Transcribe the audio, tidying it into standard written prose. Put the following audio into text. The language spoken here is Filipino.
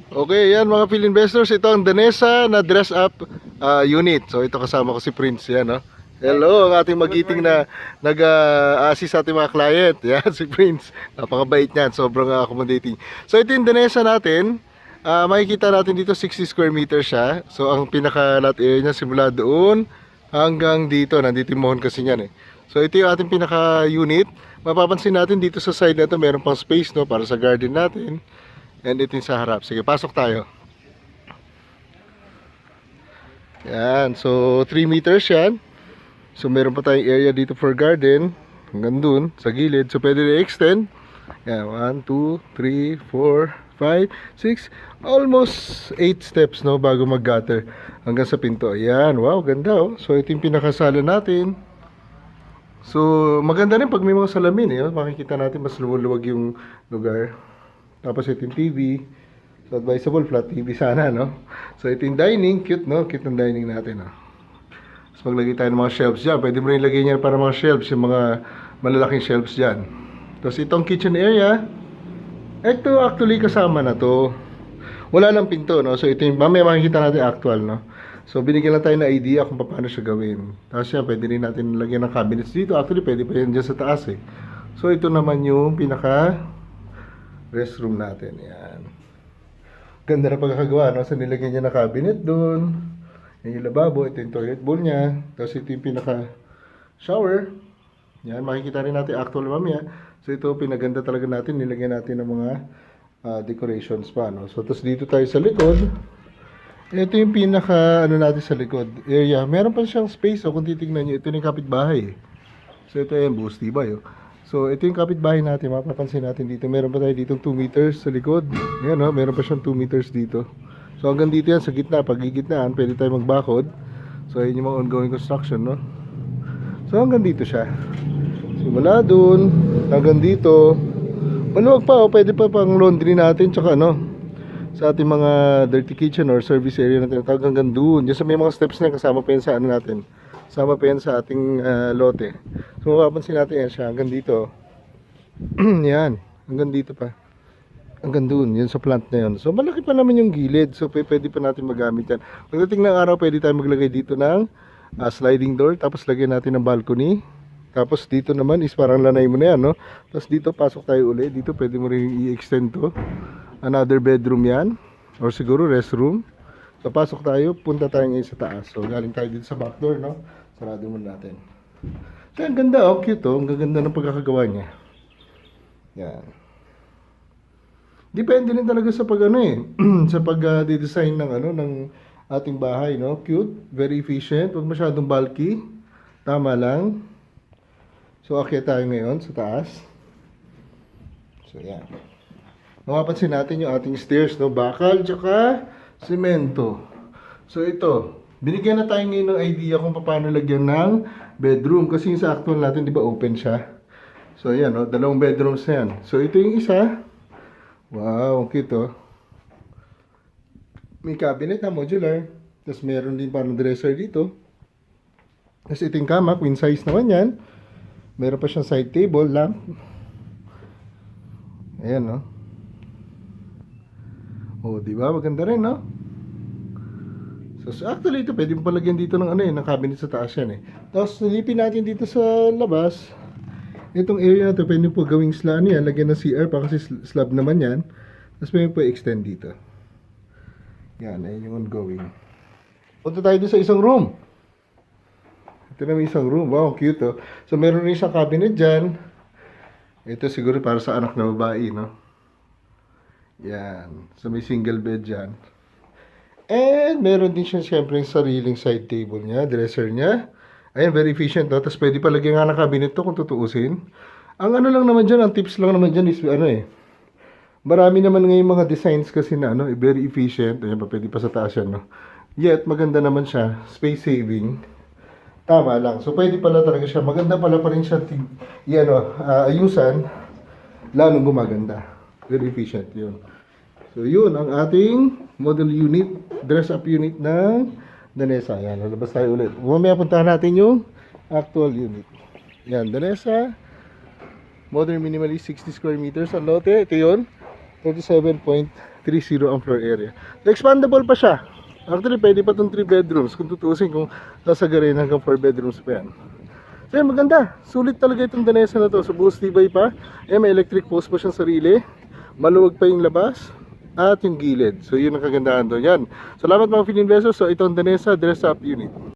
Okay, yan mga Phil investors, ito ang Danesa na dress up unit. So ito kasama ko si Prince, yan no. Hello, ang ating magiting na nag-assist sa ating mga client. Yan si Prince. Napakabait niyan, sobrang accommodating. So ito yung Danesa natin. Makikita natin dito 60 square meters siya. So ang pinaka lot area niya simula doon hanggang dito. Nandito yung mohon kasi niyan eh. So ito yung ating pinaka unit. Mapapansin natin dito sa side na ito, meron pang space no para sa garden natin. And ito yung sa harap. Sige, pasok tayo. Yan. So, 3 meters yan. So, meron pa tayong area dito for garden. Hanggang dun, sa gilid. So, pwede na-extend. Yan. 1, 2, 3, 4, 5, 6. Almost 8 steps, no? Bago mag-gutter. Hanggang sa pinto. Yan. Wow, ganda, oh. So, ito yung pinakasala natin. So, maganda rin pag may mga salamin, eh. Makikita natin mas luwag yung lugar. Tapos ito yung TV. So advisable flat TV sana, no? So ito yung dining, cute, no? Cute yung dining natin, no? So maglagay tayo ng mga shelves dyan. Pwede mo rin ilagay niya para mga shelves, yung mga malalaking shelves dyan. Tapos itong kitchen area. Ito actually kasama na to. Wala lang pinto, no? So ito yung, mamaya makikita natin actual, no? So binigyan lang tayo ng idea kung paano siya gawin. Tapos yan, pwede rin natin lagyan ng cabinets dito. Actually, pwede pa yan dyan sa taas, eh. So ito naman yung pinaka restroom natin, yan. Ganda na pagkakagawa, no? So nilagyan niya na cabinet doon. Yan yung lababo, ito yung toilet bowl niya. Tapos ito yung pinaka shower. Yan, makikita rin natin actual mamaya. So ito pinaganda talaga natin, nilagyan natin ng mga decorations pa, no? So tapos dito tayo sa likod. Ito yung pinaka ano natin sa likod area. Meron pa siyang space, oh, kung titingnan niyo. Ito yung kapitbahay. So ito yung buhos tibay, oh. So, ito yung kapitbahay natin. Mapapansin natin dito. Meron pa tayo dito 2 meters sa likod. Ayan, no? Meron pa siyang 2 meters dito. So, hanggang dito yan sa gitna. Pag gigitnaan, pwede tayo magbakod. So, yun yung mga ongoing construction, no? So, hanggang dito siya. So, mula dun, hanggang dito. Maluwag pa, oh. Pwede pa pang laundry natin. Tsaka, no? Sa ating mga dirty kitchen or service area natin. Hanggang dun. Diyan sa may mga steps na kasama pa yan sa ano natin. Sama pa yan sa ating lote. So mapapansin natin yan siya hanggang dito. Yan, hanggang dito pa. Hanggang doon, yun sa plant na yun. So malaki pa naman yung gilid. So pwede pa natin magamit yan. Pagdating ng araw, pwede tayo maglagay dito ng sliding door. Tapos lagyan natin ng balcony. Tapos dito naman is parang lanay mo na yan, no? Tapos dito pasok tayo uli. Dito pwede mo rin i-extend to. Another bedroom yan. Or siguro restroom. So pasok tayo, punta tayo ngayon sa taas. So galing tayo dito sa back door, no? Sarado muna natin. So ang ganda, oh, cute, oh. Ang gaganda ng pagkakagawa niya. Yan. Depende rin talaga sa pag ano eh, sa pag-design ng ano ng ating bahay, no? Cute, very efficient, huwag masyadong bulky. Tama lang. So akyat tayo ngayon sa taas. So yan. Mapapansin natin yung ating stairs, no? Bakal, tsaka semento. So ito, binigyan na tayo ngayon ng idea kung paano lagyan ng bedroom. Kasi yung sa actual natin, di ba open siya? So ayan, no? Dalawang bedrooms na yan. So ito yung isa. Wow, ang cute, oh. May cabinet na modular. Tapos meron din parang dresser dito. Tapos ito yung kama, queen size naman yan. Meron pa siyang side table, lamp. Ayan, no? Oh, di ba? Maganda rin, no? So actually, ito pwede mo palagyan dito ng ano eh, ng cabinet sa taas yan eh. Tapos nilipin natin dito sa labas. Itong area na ito, pwede po gawing slab yan. Lagyan ng CR pa kasi slab naman yan. Tapos pwede po extend dito. Yan, ayun yung ongoing. Punta tayo dito sa isang room. Ito na may isang room. Wow, cute, oh. So meron rin siyang cabinet dyan. Ito siguro para sa anak na babae, no? Yan. So may single bed dyan. And meron din siya siyempre yung sariling side table niya, dresser niya. Ayan, very efficient, no? Tapos pwede pa lagyan nga ng cabinet to kung tutuusin. Ang ano lang naman dyan, ang tips lang naman dyan is ano eh. Marami naman ngayon mga designs kasi na ano, very efficient. Ayan pa, pwede pa sa taas yan, no? Yet, maganda naman siya. Space saving. Tama lang. So pwede pala talaga siya. Maganda pala pa rin siya ayusan. Lalong gumaganda. Very efficient yun. So yun ang ating model unit, dress up unit ng Danesa. Yan, lalabas tayo ulit. Mamaya puntahan natin yung actual unit. Yan, Danesa modern minimalist 60 square meters ang lote. Ito yun, 37.5 3.0 ang floor area. So, expandable pa siya. Actually, pwede pa itong 3 bedrooms kung tutusin kung sasagarin hanggang 4 bedrooms pa yan. So, yan, maganda. Sulit talaga itong Danesa na to. So, buhos tibay pa. May electric post pa siyang sarili. Maluwag pa yung labas at yung gilid. So, yun ang kagandahan doon. Yan. Salamat mga Philippine Investors. So, itong Danesa Dress Up Unit.